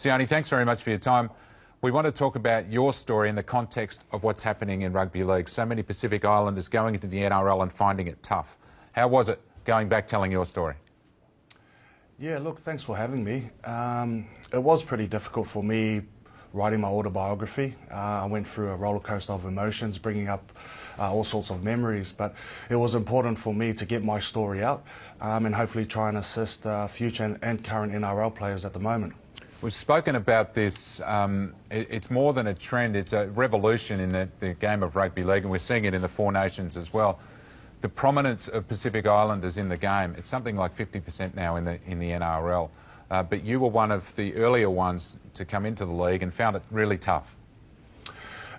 Sione, thanks very much for your time. We want to talk about your story in the context of what's happening in rugby league. So many Pacific Islanders going into the NRL and finding it tough. How was it going back telling your story? Yeah, look, thanks for having me. It was pretty difficult for me writing my autobiography. I went through a roller coaster of emotions, bringing up all sorts of memories, but it was important for me to get my story out and hopefully try and assist future and current NRL players at the moment. We've spoken about this. It's more than a trend, it's a revolution in the game of rugby league, and we're seeing it in the Four Nations as well. The prominence of Pacific Islanders in the game, it's something like 50% now in the NRL. But you were one of the earlier ones to come into the league and found it really tough.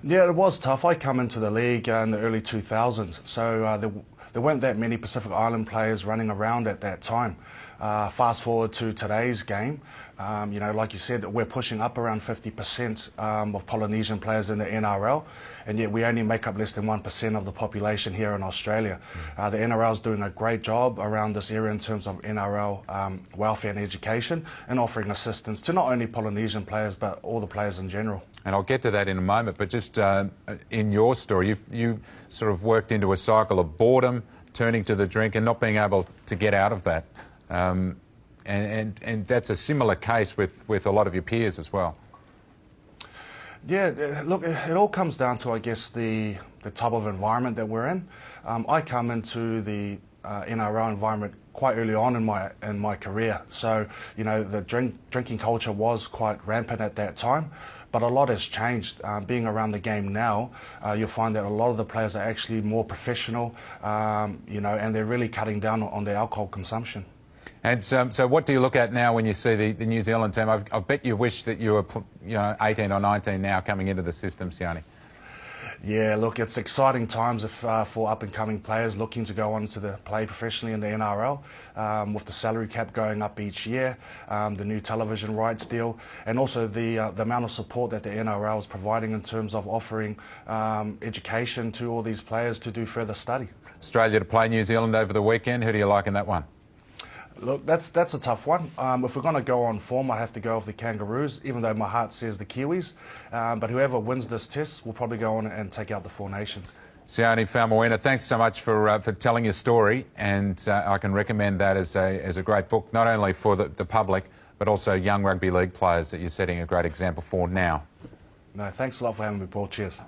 Yeah, it was tough. I come into the league in the early 2000s, so there weren't that many Pacific Island players running around at that time. Fast forward to today's game, you know, like you said, we're pushing up around 50% of Polynesian players in the NRL, and yet we only make up less than 1% of the population here in Australia. The NRL is doing a great job around this area in terms of NRL welfare and education, and offering assistance to not only Polynesian players but all the players in general. And I'll get to that in a moment, but just in your story, you sort of worked into a cycle of boredom, turning to the drink and not being able to get out of that. And that's a similar case with a lot of your peers as well. Yeah, look, it all comes down to, I guess, the type of environment that we're in. I come into the NRL environment quite early on in my career, so you know the drinking culture was quite rampant at that time. But a lot has changed. Being around the game now, you'll find that a lot of the players are actually more professional, you know, and they're really cutting down on their alcohol consumption. And so what do you look at now when you see the New Zealand team? I bet you wish that you were 18 or 19 now coming into the system, Sione. Yeah, look, it's exciting times for up-and-coming players looking to go on to play professionally in the NRL, with the salary cap going up each year, the new television rights deal, and also the amount of support that the NRL is providing in terms of offering education to all these players to do further study. Australia to play New Zealand over the weekend. Who do you like in that one? Look, that's a tough one. If we're going to go on form, I have to go with the Kangaroos, even though my heart says the Kiwis. But whoever wins this test will probably go on and take out the Four Nations. Sione Faumuina, thanks so much for telling your story, and I can recommend that as a great book, not only for the public, but also young rugby league players that you're setting a great example for now. No, thanks a lot for having me, Paul. Cheers.